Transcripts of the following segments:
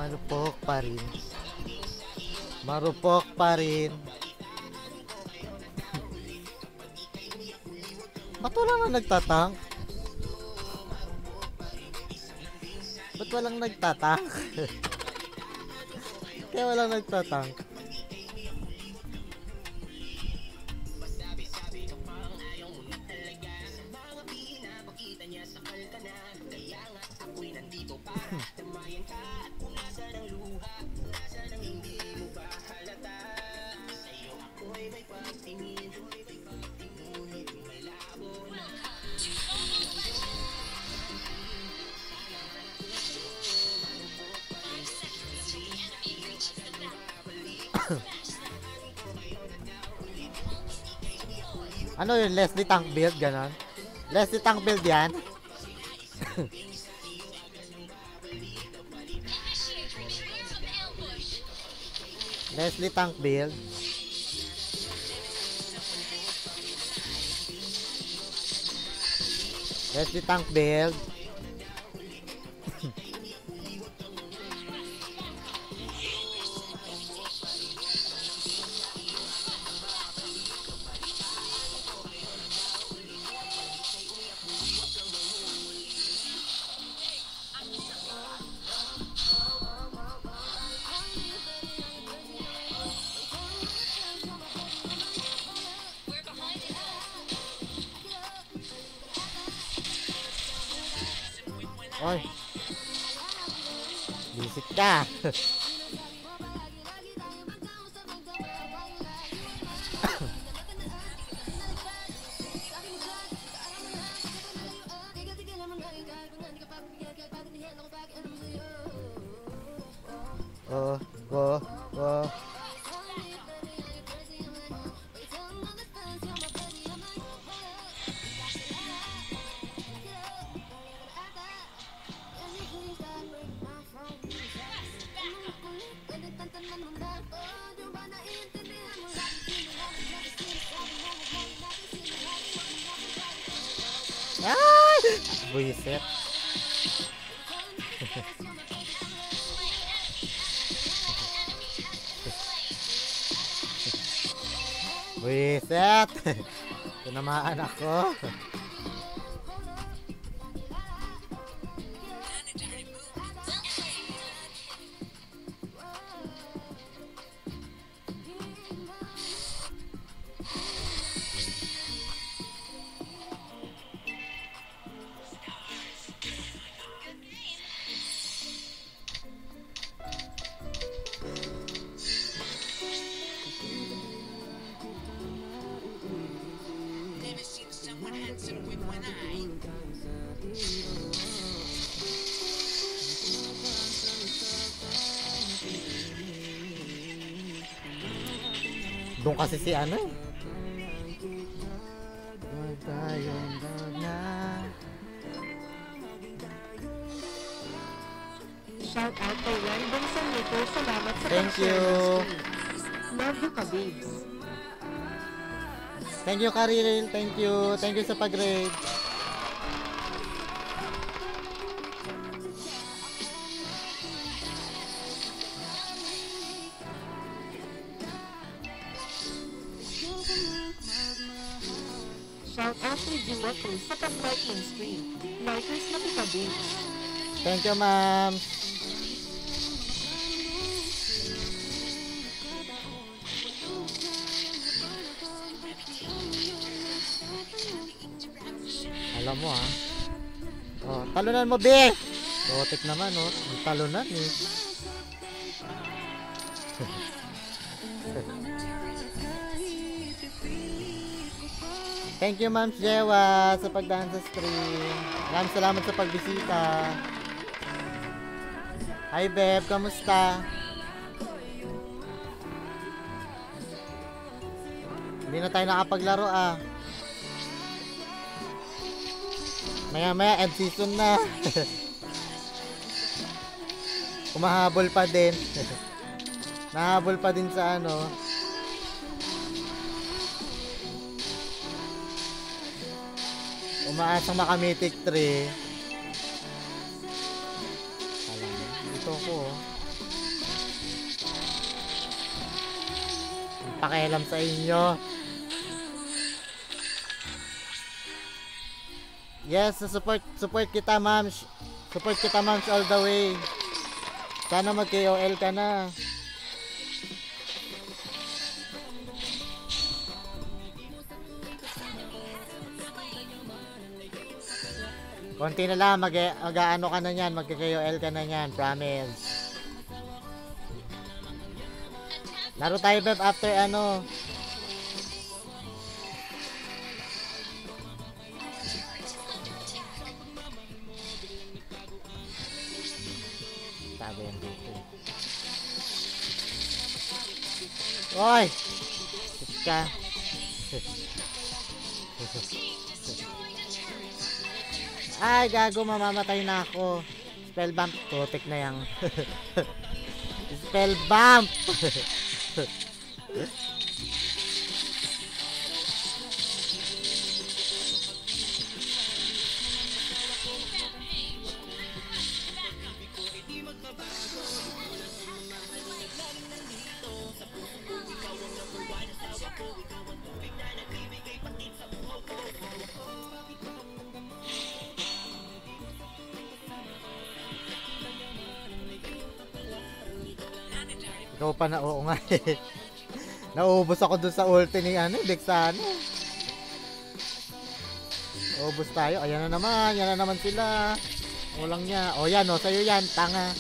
Marupok pa rin. Marupok pa rin. Ba't wala na nagtatank? Ba't walang nagtatank? Kaya walang nagtatank. Ano yun? Leslie tank build? Ganon? Leslie tank build yan? Leslie tank build? Leslie tank build? Oy. Bisit ka. Oh. Ay! Buisit. Buisit. Tinamaan ako. Doon kasi si ano eh. Shout out kay Random San Nico. Salamat sa Thank you. Love you, Kabibs. Thank you, Karil. Thank you. Thank you sa pag-raid. Shout out kay Juma Cruz sa pag-like ng stream. Likers na Kabibs. Thank you, ma'am. Alam mo ha. Oh, talunan mo, be. Rotek naman, oh. Ang talunan eh. Thank you, Ma'am Jewa, sa pagdaan sa stream. Maraming salamat sa pagbisita. Hi, Beb. Kamusta? Hindi na tayo nakapaglaro, ah. Maya-maya, end season na. Kumahabol pa din. Nahabol pa din sa ano. Umaasang makamitik 3. Alam mo, ito ko. pakialam sa inyo. Yes, support kita, ma'am. Support kita, ma'am, all the way. Sana mag-KOL ka na. Konti na lang, mag-ano ka na yan, mag-KOL ka na yan, promise. Laro tayo, Beb, after ano. Tago yan dito. Oy! Sit ka. Ay, gago, mamamatay na ako. Spell bump. Putik na yang. Spell bump! Ikaw pa na, oo nga eh. Naubos ako dun sa ulti ni Dexano. Ubos tayo. Ayan na naman. Yan na naman sila. Walang niya. O yan o. Sa'yo yan. Tanga.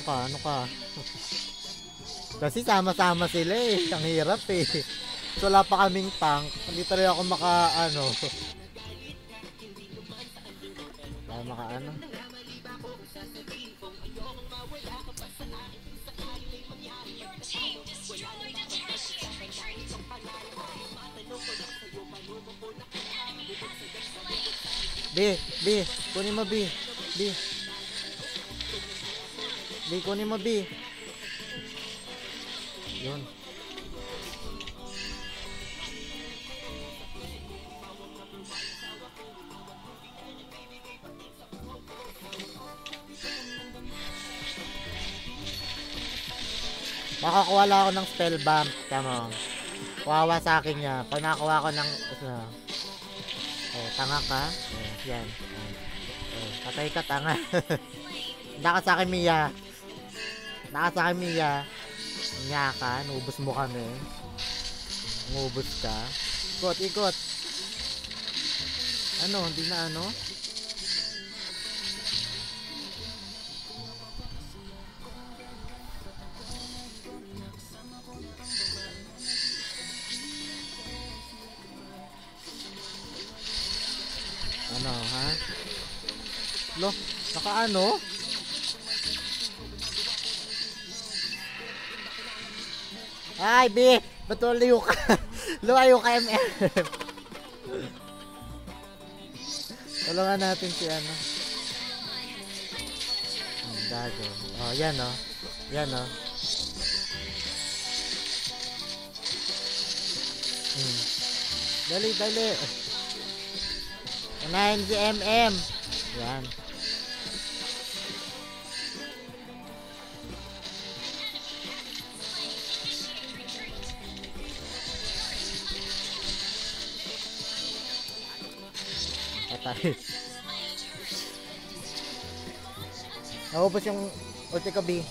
Ano ka? Kasi sama-sama sila eh. Ang hirap eh. So wala pa kaming tank. Hindi talaga ako maka B, kunin mo B. Kunin mo B. Yun. Makakuha lang ako ng spell bump. Tama. Kawawa sa akin niya. Pag nakakuha ko ng tanga ka. Yan. Patay ka, tanga. Naka sa akin, Mia. Nya ka. Nubos mo kami. Nubos ka. Ikot. Hindi na ha? Lo, Ay, B! Ba't lumayo ka? Lumayo ka, ML! Tulungan natin si Gago. Oh, yan o. Dali. Unahin si MM. Yan. Patay. Naubos yung ulti ko, B.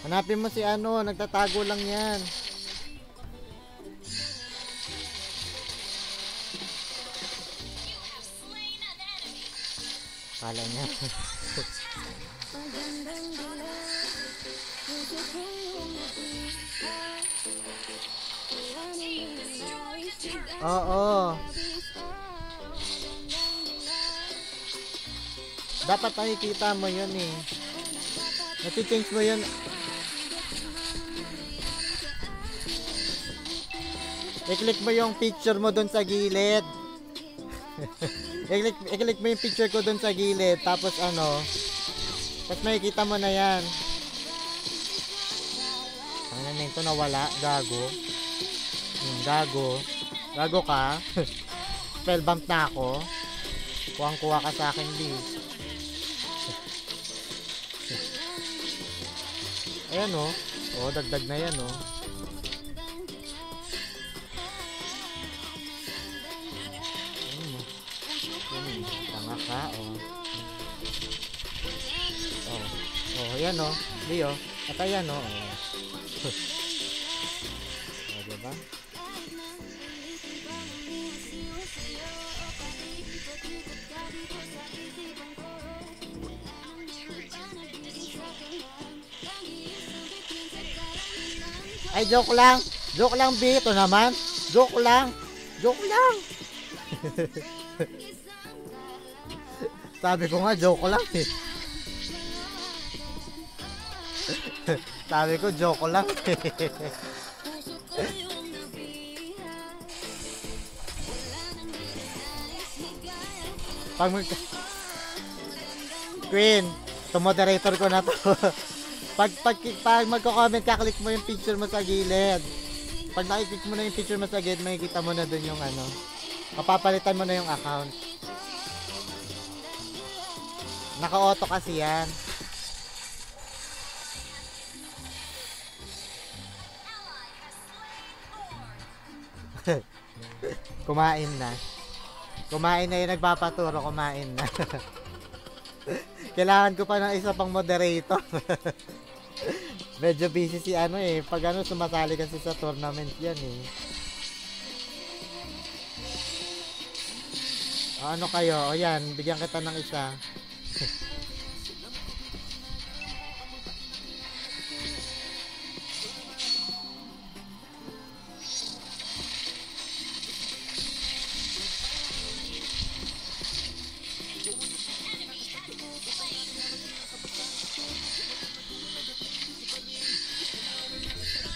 Hanapin mo si nagtatago lang yan. Kala niya. Oo. Dapat nakikita mo yun eh. Nati-change mo yun. I-click mo yung picture mo dun sa gilid. I-click mo yung picture ko dun sa gilid. Tapos tapos makikita mo na yan. Ano na ito nawala? Gago. Gago ka. Spell bump na ako. Kuwang-kuha ka sa akin, B. Ayan, oh. Oh, dagdag na yan, oh. Tanga ka, oh. Oh. Oh, ayan, oh. B, oh. At ayan, oh. Oh, diba? Ay, joke lang. Joke lang, B. Ito naman. Joke lang. Joke lang. Sabi ko nga, joke lang eh. Sabi ko, joke lang eh. Pag Queen, moderator ko na to. pag magko-comment ka, click mo yung picture mo sa gilid. Pag nakiklik mo na yung picture mo sa gilid, makikita mo na dun yung ano. Mapapalitan mo na yung account. Naka-auto kasi yan. Kumain na. Kumain na yung nagpapaturo, kumain na. Kailangan ko pa ng isa pang moderator. Medyo busy si ano eh. Pag ano, sumasali kasi sa tournament yan eh. Ano kayo? O yan, bigyan kita ng isa.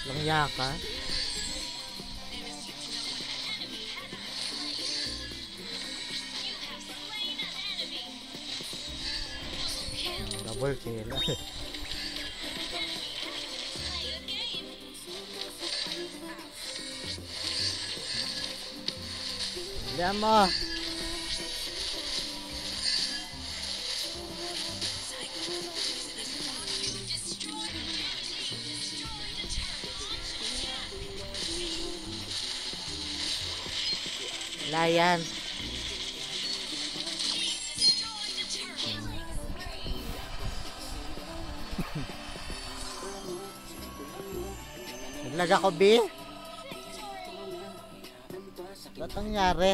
Langya ka? Double kill. Diyan mo. Layan. Naglag ako, B. Ba't nangyari?